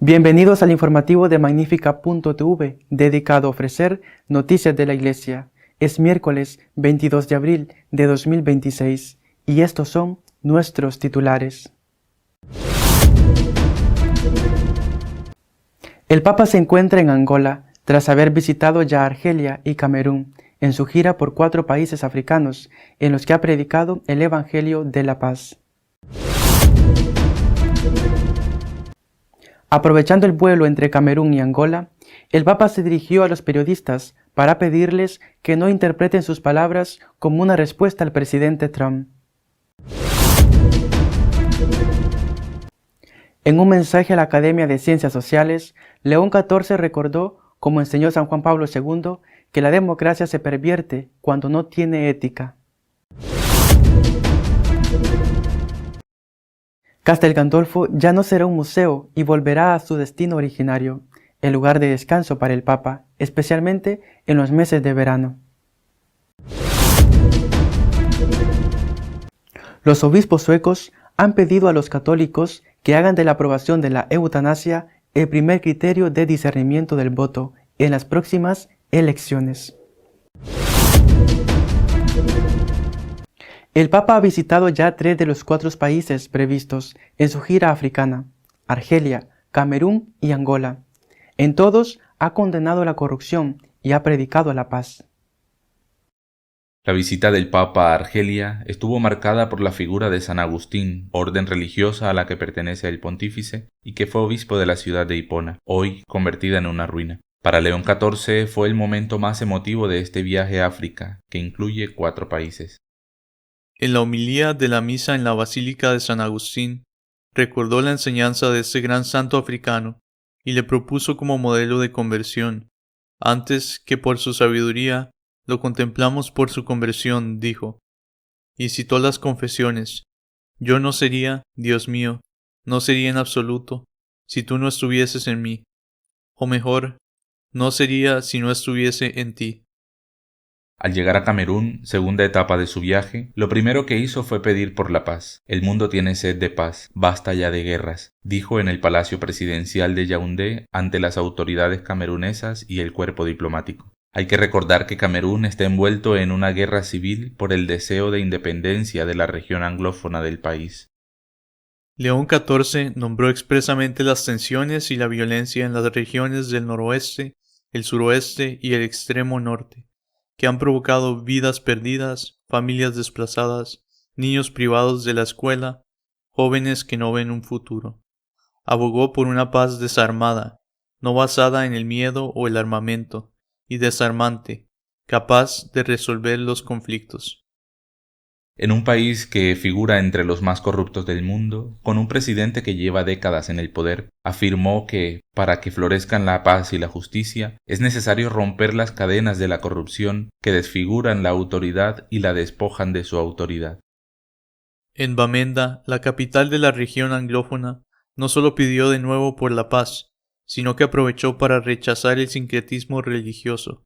Bienvenidos al informativo de Magnífica.tv, dedicado a ofrecer noticias de la Iglesia. Es miércoles 22 de abril de 2026 y estos son nuestros titulares. El Papa se encuentra en Angola tras haber visitado ya Argelia y Camerún en su gira por 4 países africanos en los que ha predicado el Evangelio de la Paz. Aprovechando el vuelo entre Camerún y Angola, el Papa se dirigió a los periodistas para pedirles que no interpreten sus palabras como una respuesta al presidente Trump. En un mensaje a la Academia de Ciencias Sociales, León XIV recordó, como enseñó San Juan Pablo II, que la democracia se pervierte cuando no tiene ética. Castel Gandolfo ya no será un museo y volverá a su destino originario, el lugar de descanso para el Papa, especialmente en los meses de verano. Los obispos suecos han pedido a los católicos que hagan de la aprobación de la eutanasia el primer criterio de discernimiento del voto en las próximas elecciones. El Papa ha visitado ya 3 de los 4 países previstos en su gira africana: Argelia, Camerún y Angola. En todos ha condenado la corrupción y ha predicado la paz. La visita del Papa a Argelia estuvo marcada por la figura de San Agustín, orden religiosa a la que pertenece el pontífice y que fue obispo de la ciudad de Hipona, hoy convertida en una ruina. Para León XIV fue el momento más emotivo de este viaje a África, que incluye 4 países. En la homilía de la misa en la Basílica de San Agustín, recordó la enseñanza de este gran santo africano y le propuso como modelo de conversión. Antes que por su sabiduría, lo contemplamos por su conversión, dijo. Y citó las confesiones: yo no sería, Dios mío, no sería en absoluto, si tú no estuvieses en mí. O mejor, no sería si no estuviese en ti. Al llegar a Camerún, segunda etapa de su viaje, lo primero que hizo fue pedir por la paz. El mundo tiene sed de paz, basta ya de guerras, dijo en el Palacio Presidencial de Yaoundé ante las autoridades camerunesas y el cuerpo diplomático. Hay que recordar que Camerún está envuelto en una guerra civil por el deseo de independencia de la región anglófona del país. León XIV nombró expresamente las tensiones y la violencia en las regiones del noroeste, el suroeste y el extremo norte, que han provocado vidas perdidas, familias desplazadas, niños privados de la escuela, jóvenes que no ven un futuro. Abogó por una paz desarmada, no basada en el miedo o el armamento, y desarmante, capaz de resolver los conflictos. En un país que figura entre los más corruptos del mundo, con un presidente que lleva décadas en el poder, afirmó que, para que florezcan la paz y la justicia, es necesario romper las cadenas de la corrupción que desfiguran la autoridad y la despojan de su autoridad. En Bamenda, la capital de la región anglófona, no solo pidió de nuevo por la paz, sino que aprovechó para rechazar el sincretismo religioso.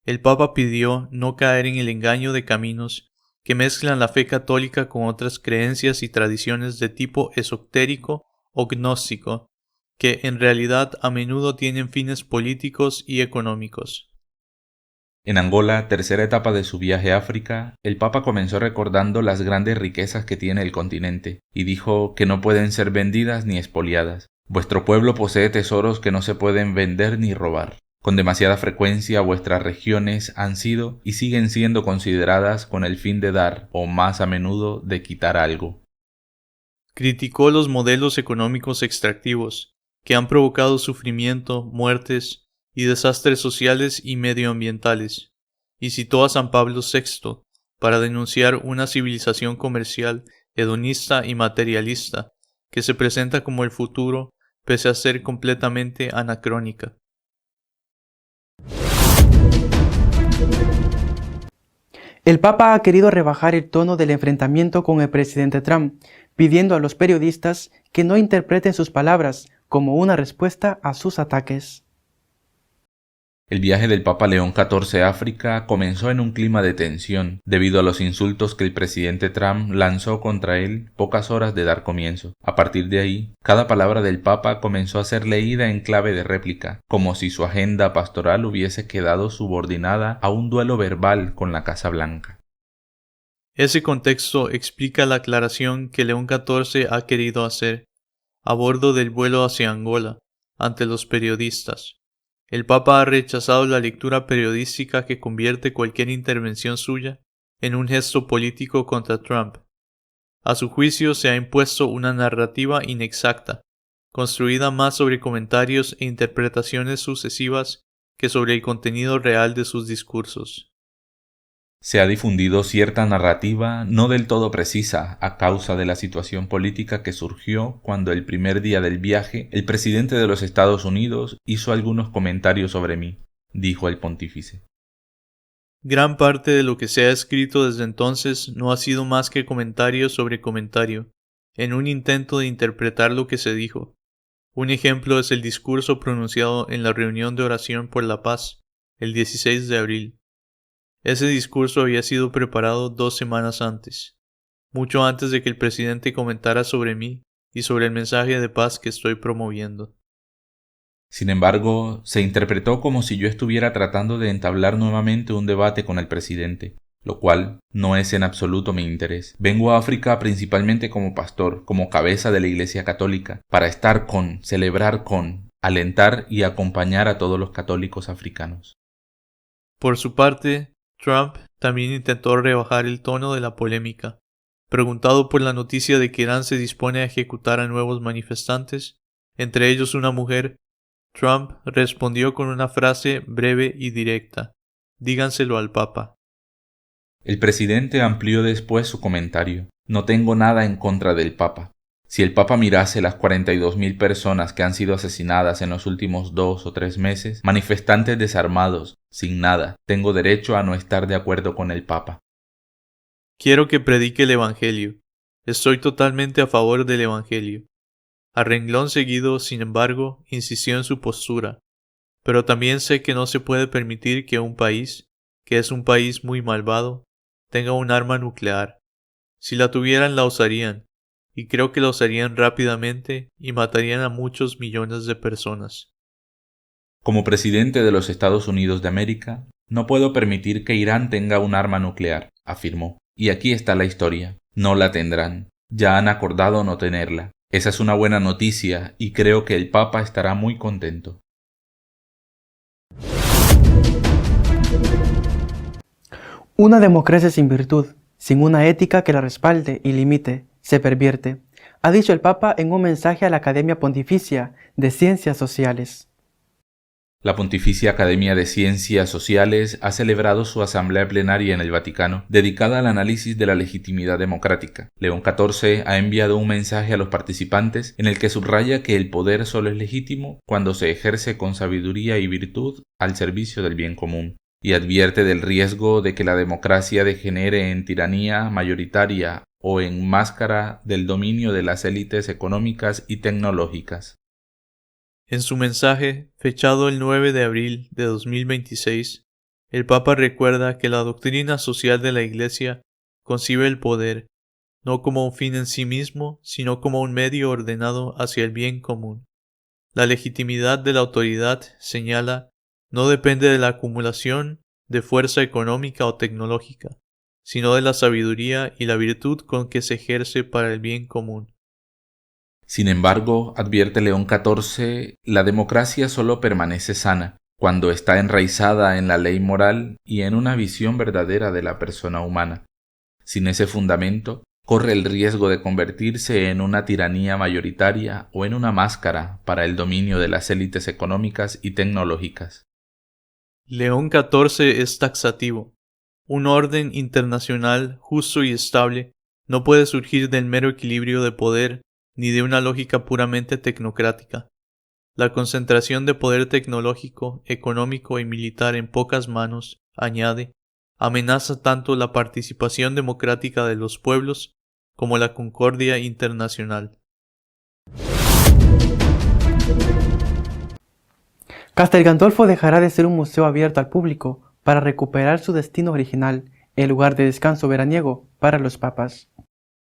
El Papa pidió no caer en el engaño de caminos que mezclan la fe católica con otras creencias y tradiciones de tipo esotérico o gnóstico, que en realidad a menudo tienen fines políticos y económicos. En Angola, tercera etapa de su viaje a África, el Papa comenzó recordando las grandes riquezas que tiene el continente, y dijo que no pueden ser vendidas ni expoliadas. Vuestro pueblo posee tesoros que no se pueden vender ni robar. Con demasiada frecuencia vuestras regiones han sido y siguen siendo consideradas con el fin de dar, o más a menudo de quitar algo. Criticó los modelos económicos extractivos, que han provocado sufrimiento, muertes y desastres sociales y medioambientales, y citó a San Pablo VI para denunciar una civilización comercial, hedonista y materialista, que se presenta como el futuro pese a ser completamente anacrónica. El Papa ha querido rebajar el tono del enfrentamiento con el presidente Trump, pidiendo a los periodistas que no interpreten sus palabras como una respuesta a sus ataques. El viaje del Papa León XIV a África comenzó en un clima de tensión debido a los insultos que el presidente Trump lanzó contra él pocas horas de dar comienzo. A partir de ahí, cada palabra del Papa comenzó a ser leída en clave de réplica, como si su agenda pastoral hubiese quedado subordinada a un duelo verbal con la Casa Blanca. Ese contexto explica la aclaración que León XIV ha querido hacer a bordo del vuelo hacia Angola ante los periodistas. El Papa ha rechazado la lectura periodística que convierte cualquier intervención suya en un gesto político contra Trump. A su juicio se ha impuesto una narrativa inexacta, construida más sobre comentarios e interpretaciones sucesivas que sobre el contenido real de sus discursos. Se ha difundido cierta narrativa no del todo precisa a causa de la situación política que surgió cuando el primer día del viaje el presidente de los Estados Unidos hizo algunos comentarios sobre mí, dijo el pontífice. Gran parte de lo que se ha escrito desde entonces no ha sido más que comentario sobre comentario, en un intento de interpretar lo que se dijo. Un ejemplo es el discurso pronunciado en la reunión de oración por la paz, el 16 de abril. Ese discurso había sido preparado 2 semanas antes, mucho antes de que el presidente comentara sobre mí y sobre el mensaje de paz que estoy promoviendo. Sin embargo, se interpretó como si yo estuviera tratando de entablar nuevamente un debate con el presidente, lo cual no es en absoluto mi interés. Vengo a África principalmente como pastor, como cabeza de la Iglesia Católica, para estar con, celebrar con, alentar y acompañar a todos los católicos africanos. Por su parte, Trump también intentó rebajar el tono de la polémica. Preguntado por la noticia de que Irán se dispone a ejecutar a nuevos manifestantes, entre ellos una mujer, Trump respondió con una frase breve y directa: díganselo al Papa. El presidente amplió después su comentario: no tengo nada en contra del Papa. Si el Papa mirase las 42.000 personas que han sido asesinadas en los últimos 2 o 3 meses, manifestantes desarmados, sin nada, tengo derecho a no estar de acuerdo con el Papa. Quiero que predique el Evangelio. Estoy totalmente a favor del Evangelio. A renglón seguido, sin embargo, insistió en su postura. Pero también sé que no se puede permitir que un país, que es un país muy malvado, tenga un arma nuclear. Si la tuvieran, la usarían. Y creo que lo usarían rápidamente y matarían a muchos millones de personas. Como presidente de los Estados Unidos de América, no puedo permitir que Irán tenga un arma nuclear, afirmó. Y aquí está la historia. No la tendrán. Ya han acordado no tenerla. Esa es una buena noticia y creo que el Papa estará muy contento. Una democracia sin virtud, sin una ética que la respalde y limite, se pervierte, ha dicho el Papa en un mensaje a la Academia Pontificia de Ciencias Sociales. La Pontificia Academia de Ciencias Sociales ha celebrado su asamblea plenaria en el Vaticano, dedicada al análisis de la legitimidad democrática. León XIV ha enviado un mensaje a los participantes en el que subraya que el poder solo es legítimo cuando se ejerce con sabiduría y virtud al servicio del bien común, y advierte del riesgo de que la democracia degenere en tiranía mayoritaria o en máscara del dominio de las élites económicas y tecnológicas. En su mensaje, fechado el 9 de abril de 2026, el Papa recuerda que la doctrina social de la Iglesia concibe el poder no como un fin en sí mismo, sino como un medio ordenado hacia el bien común. La legitimidad de la autoridad, señala, no depende de la acumulación de fuerza económica o tecnológica, sino de la sabiduría y la virtud con que se ejerce para el bien común. Sin embargo, advierte León XIV, la democracia solo permanece sana cuando está enraizada en la ley moral y en una visión verdadera de la persona humana. Sin ese fundamento, corre el riesgo de convertirse en una tiranía mayoritaria o en una máscara para el dominio de las élites económicas y tecnológicas. León XIV es taxativo. Un orden internacional justo y estable no puede surgir del mero equilibrio de poder ni de una lógica puramente tecnocrática. La concentración de poder tecnológico, económico y militar en pocas manos, añade, amenaza tanto la participación democrática de los pueblos como la concordia internacional. Castel Gandolfo dejará de ser un museo abierto al público para recuperar su destino original, el lugar de descanso veraniego para los papas.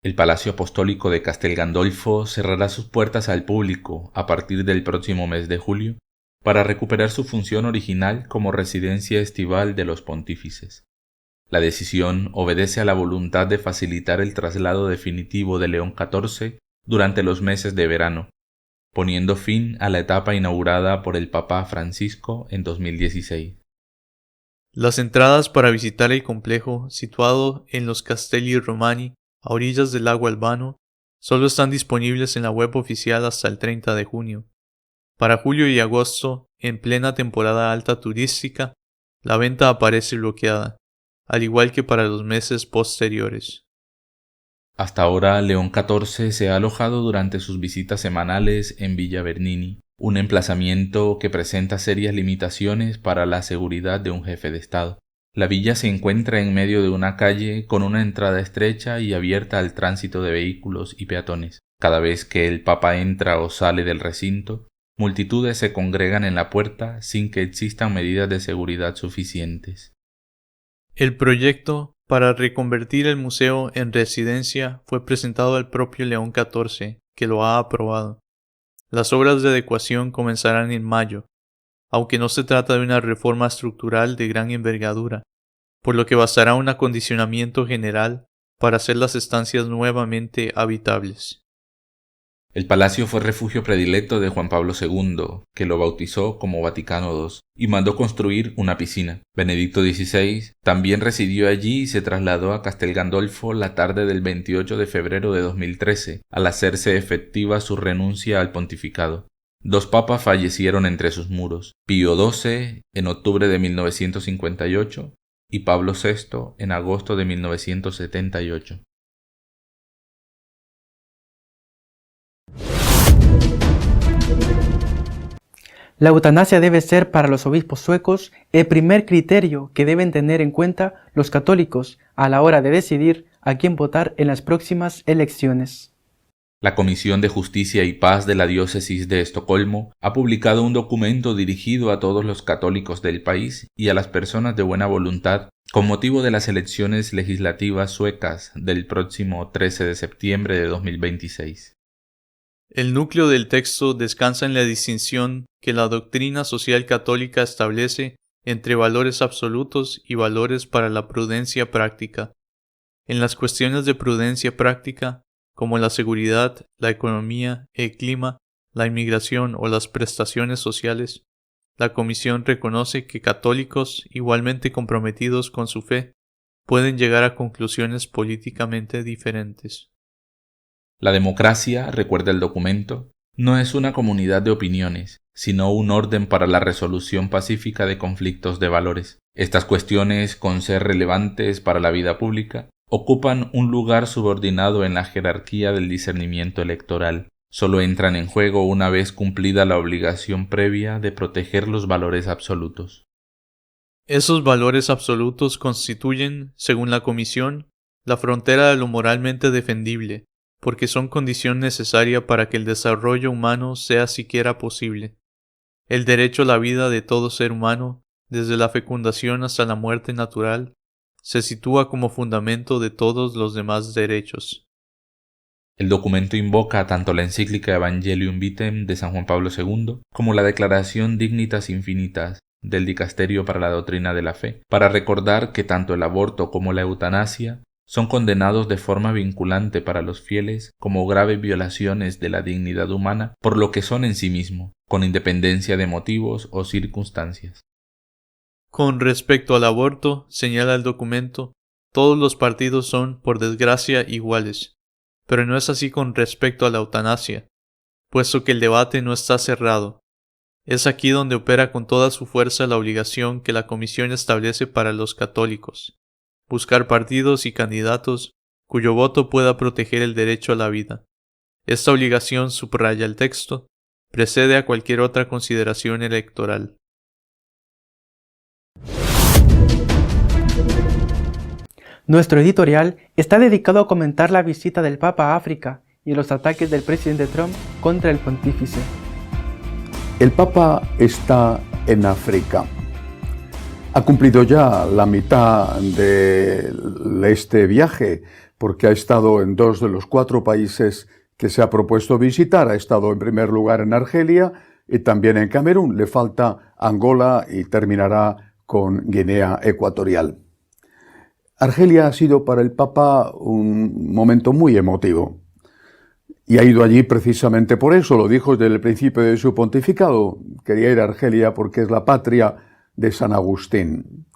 El Palacio Apostólico de Castel Gandolfo cerrará sus puertas al público a partir del próximo mes de julio para recuperar su función original como residencia estival de los pontífices. La decisión obedece a la voluntad de facilitar el traslado definitivo de León XIV durante los meses de verano, poniendo fin a la etapa inaugurada por el Papa Francisco en 2016. Las entradas para visitar el complejo, situado en los Castelli Romani, a orillas del lago Albano, solo están disponibles en la web oficial hasta el 30 de junio. Para julio y agosto, en plena temporada alta turística, la venta aparece bloqueada, al igual que para los meses posteriores. Hasta ahora, León XIV se ha alojado durante sus visitas semanales en Villa Bernini, un emplazamiento que presenta serias limitaciones para la seguridad de un jefe de Estado. La villa se encuentra en medio de una calle con una entrada estrecha y abierta al tránsito de vehículos y peatones. Cada vez que el Papa entra o sale del recinto, multitudes se congregan en la puerta sin que existan medidas de seguridad suficientes. El proyecto para reconvertir el museo en residencia fue presentado al propio León XIV, que lo ha aprobado. Las obras de adecuación comenzarán en mayo, aunque no se trata de una reforma estructural de gran envergadura, por lo que bastará un acondicionamiento general para hacer las estancias nuevamente habitables. El palacio fue refugio predilecto de Juan Pablo II, que lo bautizó como Vaticano II, y mandó construir una piscina. Benedicto XVI también residió allí y se trasladó a Castel Gandolfo la tarde del 28 de febrero de 2013, al hacerse efectiva su renuncia al pontificado. 2 papas fallecieron entre sus muros, Pío XII en octubre de 1958 y Pablo VI en agosto de 1978. La eutanasia debe ser para los obispos suecos el primer criterio que deben tener en cuenta los católicos a la hora de decidir a quién votar en las próximas elecciones. La Comisión de Justicia y Paz de la Diócesis de Estocolmo ha publicado un documento dirigido a todos los católicos del país y a las personas de buena voluntad con motivo de las elecciones legislativas suecas del próximo 13 de septiembre de 2026. El núcleo del texto descansa en la distinción que la doctrina social católica establece entre valores absolutos y valores para la prudencia práctica. En las cuestiones de prudencia práctica, como la seguridad, la economía, el clima, la inmigración o las prestaciones sociales, la Comisión reconoce que católicos igualmente comprometidos con su fe pueden llegar a conclusiones políticamente diferentes. La democracia, recuerda el documento, no es una comunidad de opiniones, sino un orden para la resolución pacífica de conflictos de valores. Estas cuestiones, con ser relevantes para la vida pública, ocupan un lugar subordinado en la jerarquía del discernimiento electoral. Solo entran en juego una vez cumplida la obligación previa de proteger los valores absolutos. Esos valores absolutos constituyen, según la Comisión, la frontera de lo moralmente defendible, porque son condición necesaria para que el desarrollo humano sea siquiera posible. El derecho a la vida de todo ser humano, desde la fecundación hasta la muerte natural, se sitúa como fundamento de todos los demás derechos. El documento invoca tanto la encíclica Evangelium Vitem de San Juan Pablo II como la Declaración Dignitas Infinitas del Dicasterio para la Doctrina de la Fe, para recordar que tanto el aborto como la eutanasia son condenados de forma vinculante para los fieles como graves violaciones de la dignidad humana por lo que son en sí mismo, con independencia de motivos o circunstancias. Con respecto al aborto, señala el documento, todos los partidos son, por desgracia, iguales, pero no es así con respecto a la eutanasia, puesto que el debate no está cerrado. Es aquí donde opera con toda su fuerza la obligación que la Comisión establece para los católicos: buscar partidos y candidatos cuyo voto pueda proteger el derecho a la vida. Esta obligación, subraya el texto, precede a cualquier otra consideración electoral. Nuestro editorial está dedicado a comentar la visita del Papa a África y los ataques del presidente Trump contra el pontífice. El Papa está en África. Ha cumplido ya la mitad de este viaje porque ha estado en 2 de los 4 países que se ha propuesto visitar. Ha estado en primer lugar en Argelia y también en Camerún. Le falta Angola y terminará con Guinea Ecuatorial. Argelia ha sido para el Papa un momento muy emotivo. Y ha ido allí precisamente por eso, lo dijo desde el principio de su pontificado. Quería ir a Argelia porque es la patria de San Agustín.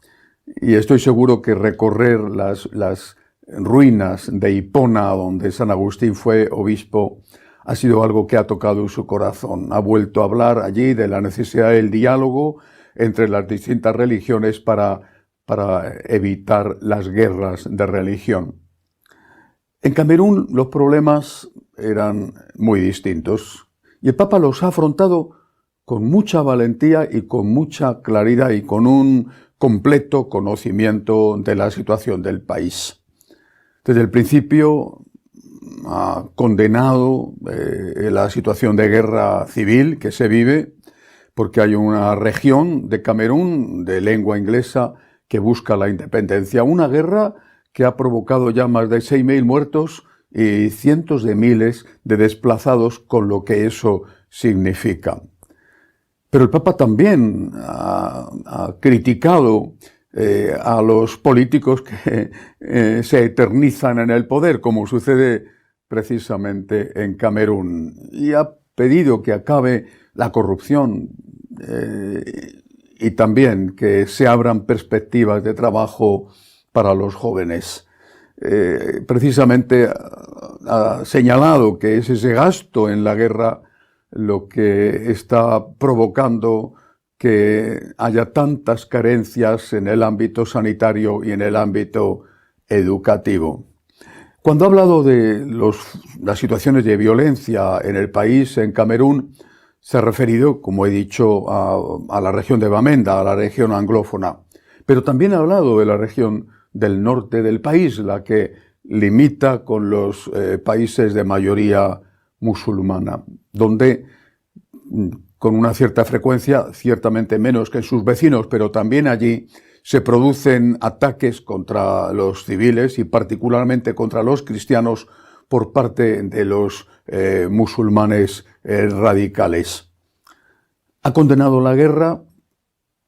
Y estoy seguro que recorrer las ruinas de Hipona, donde San Agustín fue obispo, ha sido algo que ha tocado su corazón. Ha vuelto a hablar allí de la necesidad del diálogo entre las distintas religiones para evitar las guerras de religión. En Camerún los problemas eran muy distintos y el Papa los ha afrontado con mucha valentía y con mucha claridad y con un completo conocimiento de la situación del país. Desde el principio ha condenado la situación de guerra civil que se vive porque hay una región de Camerún de lengua inglesa que busca la independencia. Una guerra que ha provocado ya más de 6.000 muertos y cientos de miles de desplazados, con lo que eso significa. Pero el Papa también ha criticado a los políticos que se eternizan en el poder, como sucede precisamente en Camerún, y ha pedido que acabe la corrupción y también que se abran perspectivas de trabajo para los jóvenes. Precisamente ha señalado que es ese gasto en la guerra lo que está provocando que haya tantas carencias en el ámbito sanitario y en el ámbito educativo. Cuando ha hablado de las situaciones de violencia en el país, en Camerún, se ha referido, como he dicho, a la región de Bamenda, a la región anglófona, pero también ha hablado de la región del norte del país, la que limita con los países de mayoría musulmana, donde con una cierta frecuencia, ciertamente menos que en sus vecinos, pero también allí se producen ataques contra los civiles y particularmente contra los cristianos por parte de los musulmanes radicales. Ha condenado la guerra,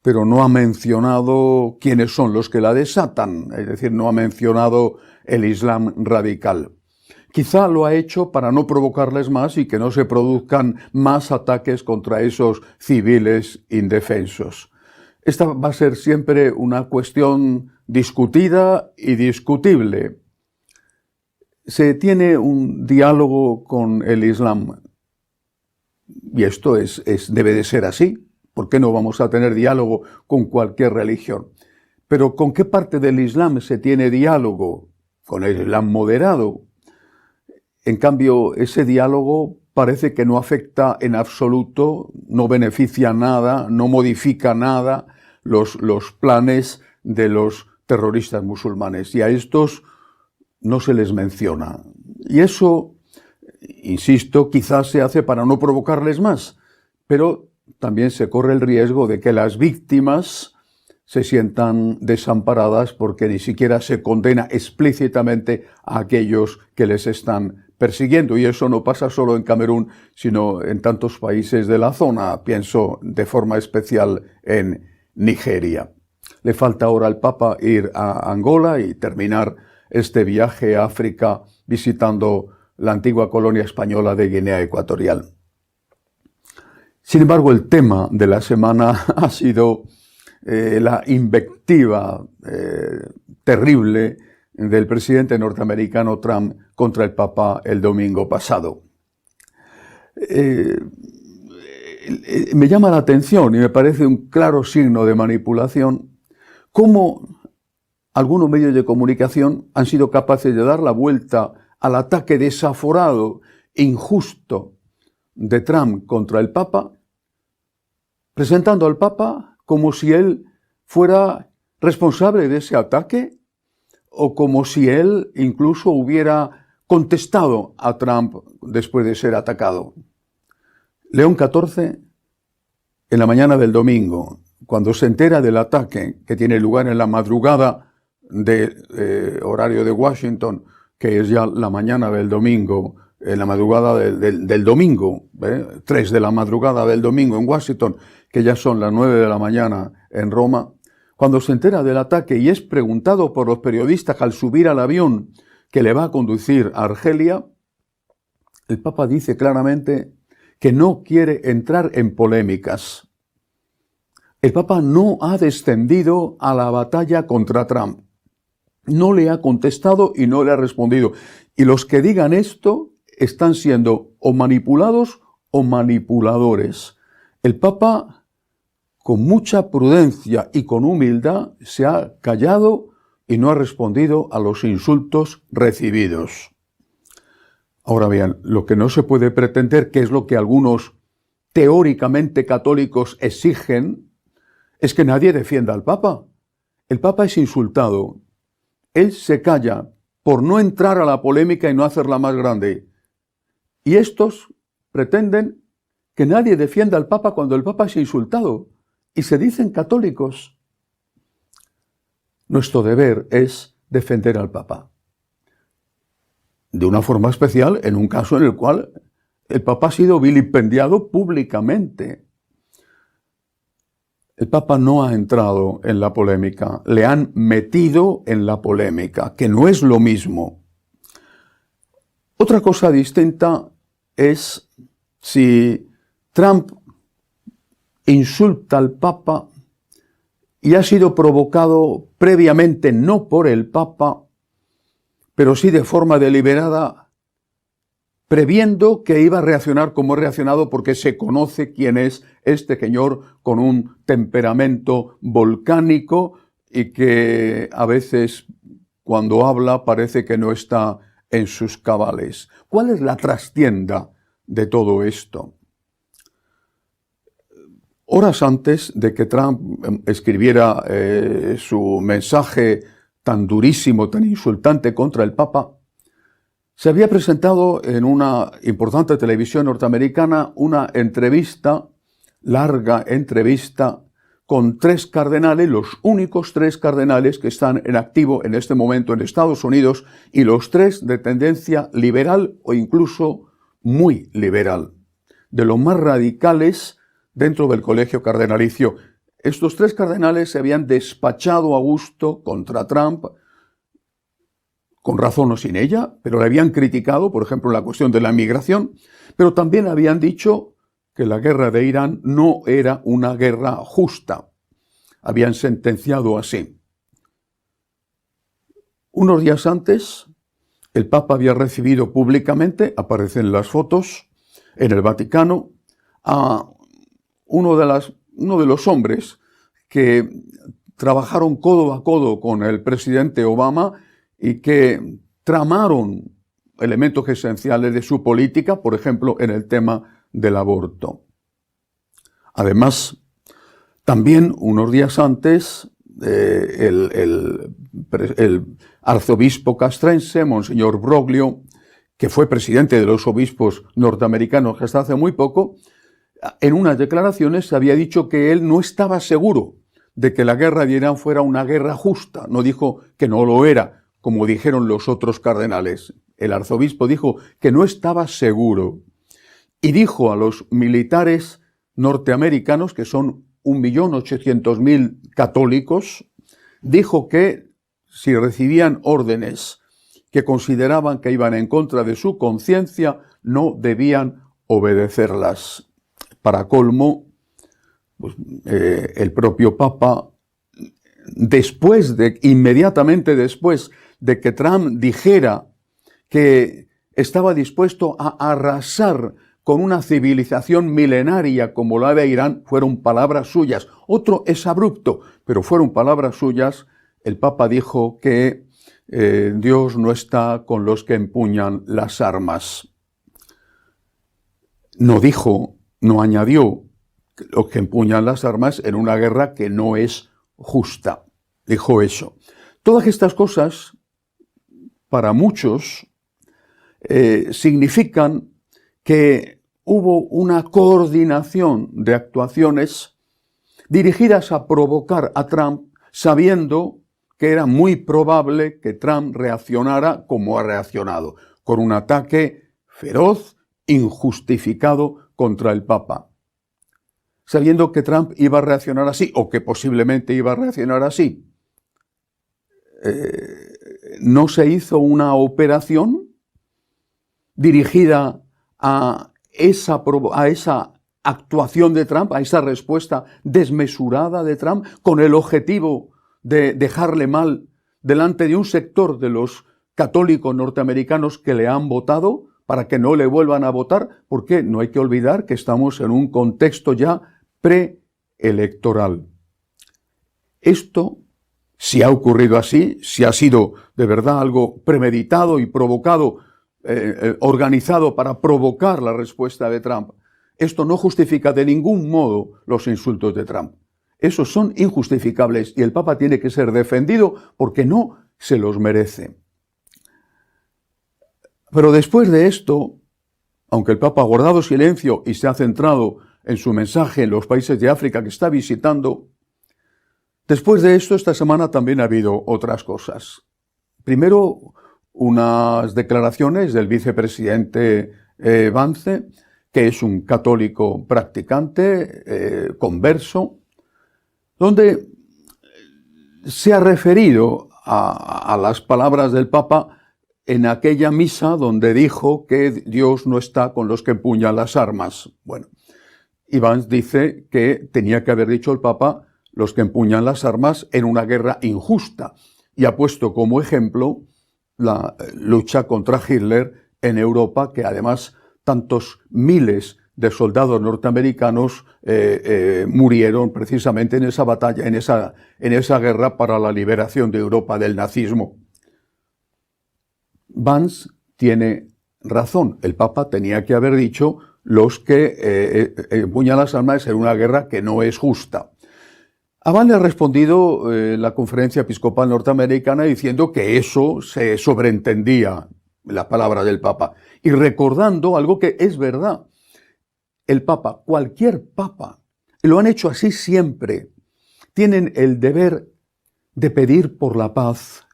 pero no ha mencionado quiénes son los que la desatan, es decir, no ha mencionado el Islam radical. Quizá lo ha hecho para no provocarles más y que no se produzcan más ataques contra esos civiles indefensos. Esta va a ser siempre una cuestión discutida y discutible. Se tiene un diálogo con el Islam y esto debe de ser así. ¿Por qué no vamos a tener diálogo con cualquier religión? Pero ¿con qué parte del Islam se tiene diálogo? Con el Islam moderado. En cambio, ese diálogo parece que no afecta en absoluto, no beneficia nada, no modifica nada los planes de los terroristas musulmanes. Y a estos no se les menciona. Y eso, insisto, quizás se hace para no provocarles más, pero también se corre el riesgo de que las víctimas se sientan desamparadas porque ni siquiera se condena explícitamente a aquellos que les están persiguiendo. Y eso no pasa solo en Camerún, sino en tantos países de la zona. Pienso de forma especial en Nigeria. Le falta ahora al Papa ir a Angola y terminar este viaje a África visitando la antigua colonia española de Guinea Ecuatorial. Sin embargo, el tema de la semana ha sido la invectiva terrible del presidente norteamericano Trump contra el Papa el domingo pasado. Me llama la atención y me parece un claro signo de manipulación cómo algunos medios de comunicación han sido capaces de dar la vuelta al ataque desaforado, injusto de Trump contra el Papa, presentando al Papa como si él fuera responsable de ese ataque o como si él incluso hubiera contestado a Trump después de ser atacado. León XIV en la mañana del domingo, cuando se entera del ataque que tiene lugar en la madrugada de horario de Washington, que es ya la mañana del domingo, en la madrugada del domingo, 3 de la madrugada del domingo en Washington, que ya son las 9 de la mañana en Roma, cuando se entera del ataque y es preguntado por los periodistas al subir al avión que le va a conducir a Argelia, el Papa dice claramente que no quiere entrar en polémicas. El Papa no ha descendido a la batalla contra Trump. No le ha contestado y no le ha respondido. Y los que digan esto están siendo o manipulados o manipuladores. El Papa, con mucha prudencia y con humildad, se ha callado y no ha respondido a los insultos recibidos. Ahora bien, lo que no se puede pretender, que es lo que algunos teóricamente católicos exigen, es que nadie defienda al Papa. El Papa es insultado. Él se calla por no entrar a la polémica y no hacerla más grande. Y estos pretenden que nadie defienda al Papa cuando el Papa es insultado. Y se dicen católicos. Nuestro deber es defender al Papa. De una forma especial en un caso en el cual el Papa ha sido vilipendiado públicamente. El Papa no ha entrado en la polémica, le han metido en la polémica, que no es lo mismo. Otra cosa distinta es si Trump insulta al Papa y ha sido provocado previamente no por el Papa, pero sí de forma deliberada, previendo que iba a reaccionar como ha reaccionado porque se conoce quién es este señor con un temperamento volcánico y que a veces cuando habla parece que no está en sus cabales. ¿Cuál es la trastienda de todo esto? Horas antes de que Trump escribiera su mensaje tan durísimo, tan insultante contra el Papa, se había presentado en una importante televisión norteamericana una entrevista, larga entrevista, con 3 cardenales, los únicos 3 cardenales que están en activo en este momento en Estados Unidos, y los 3 de tendencia liberal o incluso muy liberal, de los más radicales dentro del colegio cardenalicio. Estos 3 cardenales se habían despachado a gusto contra Trump, con razón o sin ella, pero le habían criticado, por ejemplo, la cuestión de la migración, pero también habían dicho que la guerra de Irán no era una guerra justa. Habían sentenciado así. Unos días antes, el Papa había recibido públicamente, aparecen las fotos, en el Vaticano, a uno de los hombres que trabajaron codo a codo con el presidente Obama y que tramaron elementos esenciales de su política, por ejemplo, en el tema del aborto. Además, también unos días antes, el arzobispo castrense, Monseñor Broglio, que fue presidente de los obispos norteamericanos hasta hace muy poco, en unas declaraciones se había dicho que él no estaba seguro de que la guerra de Irán fuera una guerra justa. No dijo que no lo era, como dijeron los otros cardenales. El arzobispo dijo que no estaba seguro y dijo a los militares norteamericanos, que son 1.800.000 católicos, dijo que si recibían órdenes que consideraban que iban en contra de su conciencia, no debían obedecerlas. Para colmo, pues, el propio Papa, inmediatamente después de que Trump dijera que estaba dispuesto a arrasar con una civilización milenaria como la de Irán, fueron palabras suyas. Otro es abrupto, pero fueron palabras suyas. El Papa dijo que Dios no está con los que empuñan las armas. No añadió los que empuñan las armas en una guerra que no es justa. Dijo eso. Todas estas cosas, para muchos, significan que hubo una coordinación de actuaciones dirigidas a provocar a Trump, sabiendo que era muy probable que Trump reaccionara como ha reaccionado, con un ataque feroz, injustificado contra el Papa. Sabiendo que Trump iba a reaccionar así, o que posiblemente iba a reaccionar así, no se hizo una operación dirigida a esa actuación de Trump, a esa respuesta desmesurada de Trump, con el objetivo de dejarle mal delante de un sector de los católicos norteamericanos que le han votado, para que no le vuelvan a votar, porque no hay que olvidar que estamos en un contexto ya preelectoral. Esto, si ha ocurrido así, si ha sido de verdad algo premeditado y provocado, organizado para provocar la respuesta de Trump, esto no justifica de ningún modo los insultos de Trump. Esos son injustificables y el Papa tiene que ser defendido porque no se los merece. Pero después de esto, aunque el Papa ha guardado silencio y se ha centrado en su mensaje en los países de África que está visitando, después de esto, esta semana también ha habido otras cosas. Primero, unas declaraciones del vicepresidente Vance, que es un católico practicante, converso, donde se ha referido a las palabras del Papa en aquella misa donde dijo que Dios no está con los que empuñan las armas. Bueno, Iván dice que tenía que haber dicho el Papa los que empuñan las armas en una guerra injusta y ha puesto como ejemplo la lucha contra Hitler en Europa, que además tantos miles de soldados norteamericanos murieron precisamente en esa batalla, en esa guerra para la liberación de Europa del nazismo. Vance tiene razón. El Papa tenía que haber dicho los que empuñan las armas en una guerra que no es justa. A Vance le ha respondido la Conferencia Episcopal Norteamericana diciendo que eso se sobreentendía, la palabra del Papa, y recordando algo que es verdad. El Papa, cualquier Papa, lo han hecho así siempre, tienen el deber de pedir por la paz,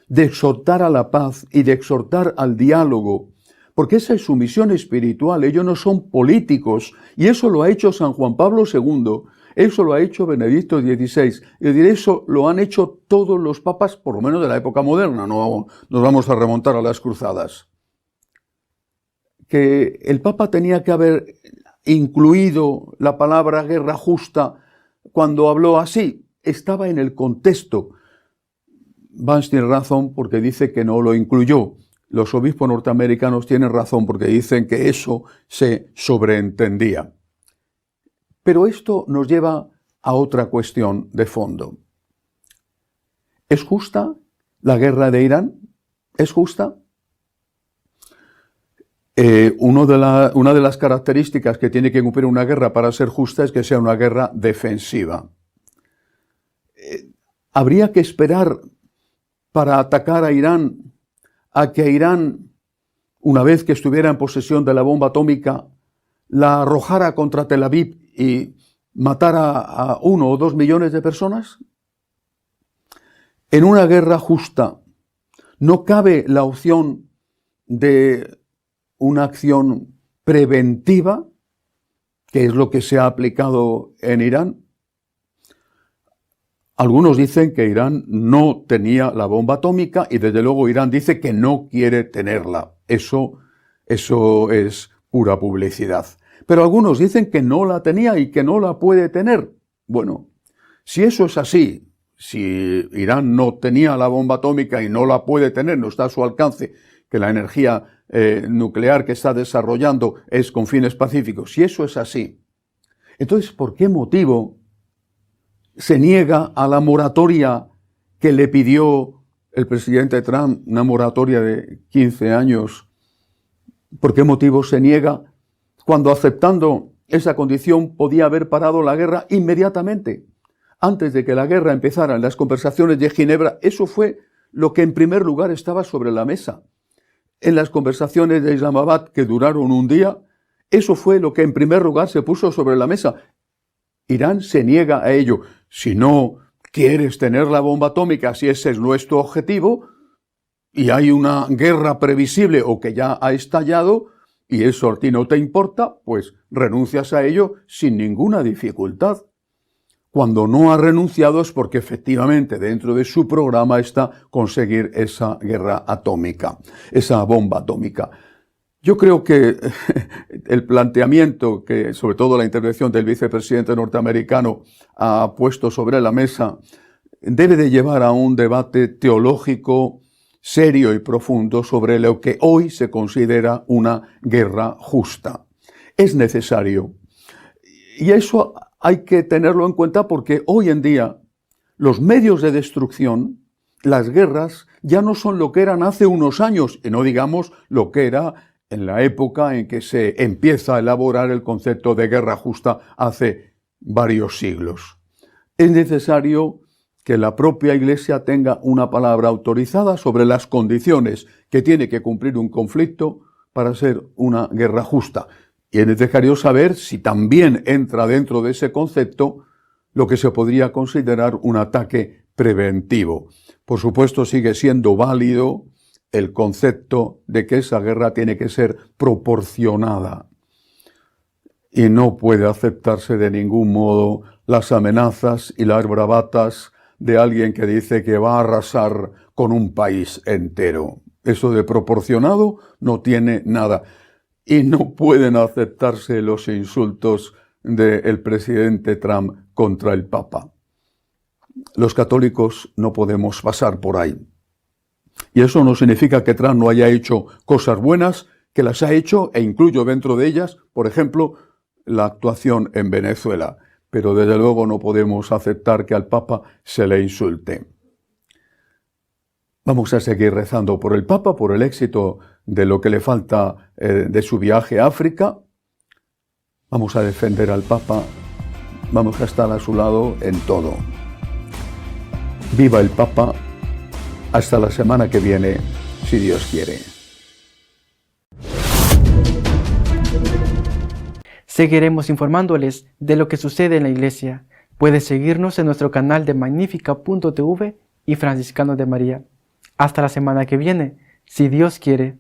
de exhortar a la paz y de exhortar al diálogo, porque esa es su misión espiritual. Ellos no son políticos, y eso lo ha hecho San Juan Pablo II, eso lo ha hecho Benedicto XVI, y eso lo han hecho todos los papas, por lo menos de la época moderna, no nos vamos a remontar a las cruzadas. Que el Papa tenía que haber incluido la palabra guerra justa cuando habló así, estaba en el contexto. Vance tiene razón porque dice que no lo incluyó. Los obispos norteamericanos tienen razón porque dicen que eso se sobreentendía. Pero esto nos lleva a otra cuestión de fondo. ¿Es justa la guerra de Irán? ¿Es justa? Una de las características que tiene que cumplir una guerra para ser justa es que sea una guerra defensiva. Habría que esperar para atacar a Irán a que Irán, una vez que estuviera en posesión de la bomba atómica, la arrojara contra Tel Aviv y matara a 1 o 2 millones de personas. En una guerra justa no cabe la opción de una acción preventiva, que es lo que se ha aplicado en Irán. Algunos dicen que Irán no tenía la bomba atómica y desde luego Irán dice que no quiere tenerla. Eso es pura publicidad. Pero algunos dicen que no la tenía y que no la puede tener. Bueno, si eso es así, si Irán no tenía la bomba atómica y no la puede tener, no está a su alcance, que la energía nuclear que está desarrollando es con fines pacíficos, si eso es así, entonces, ¿por qué motivo se niega a la moratoria que le pidió el presidente Trump, una moratoria de 15 años? ¿Por qué motivo se niega cuando aceptando esa condición podía haber parado la guerra inmediatamente? Antes de que la guerra empezara en las conversaciones de Ginebra, eso fue lo que en primer lugar estaba sobre la mesa. En las conversaciones de Islamabad, que duraron un día, Eso fue lo que en primer lugar se puso sobre la mesa. Irán se niega a ello. Si no quieres tener la bomba atómica, si ese es nuestro objetivo, y hay una guerra previsible o que ya ha estallado, y eso a ti no te importa, pues renuncias a ello sin ninguna dificultad. Cuando no ha renunciado es porque efectivamente dentro de su programa está conseguir esa guerra atómica, esa bomba atómica. Yo creo que el planteamiento que, sobre todo la intervención del vicepresidente norteamericano, ha puesto sobre la mesa, debe de llevar a un debate teológico serio y profundo sobre lo que hoy se considera una guerra justa. Es necesario. Y eso hay que tenerlo en cuenta porque hoy en día los medios de destrucción, las guerras, ya no son lo que eran hace unos años, y no digamos lo que era en la época en que se empieza a elaborar el concepto de guerra justa hace varios siglos. Es necesario que la propia Iglesia tenga una palabra autorizada sobre las condiciones que tiene que cumplir un conflicto para ser una guerra justa. Y es necesario saber si también entra dentro de ese concepto lo que se podría considerar un ataque preventivo. Por supuesto, sigue siendo válido el concepto de que esa guerra tiene que ser proporcionada. Y no puede aceptarse de ningún modo las amenazas y las bravatas de alguien que dice que va a arrasar con un país entero. Eso de proporcionado no tiene nada. Y no pueden aceptarse los insultos del presidente Trump contra el Papa. Los católicos no podemos pasar por ahí. Y eso no significa que Trump no haya hecho cosas buenas, que las ha hecho, e incluyo dentro de ellas, por ejemplo, la actuación en Venezuela. Pero desde luego no podemos aceptar que al Papa se le insulte. Vamos a seguir rezando por el Papa, por el éxito de lo que le falta de su viaje a África. Vamos a defender al Papa, vamos a estar a su lado en todo. Viva el Papa, hasta la semana que viene, si Dios quiere. Seguiremos informándoles de lo que sucede en la Iglesia. Puedes seguirnos en nuestro canal de Magnífica.tv y Franciscanos de María. Hasta la semana que viene, si Dios quiere.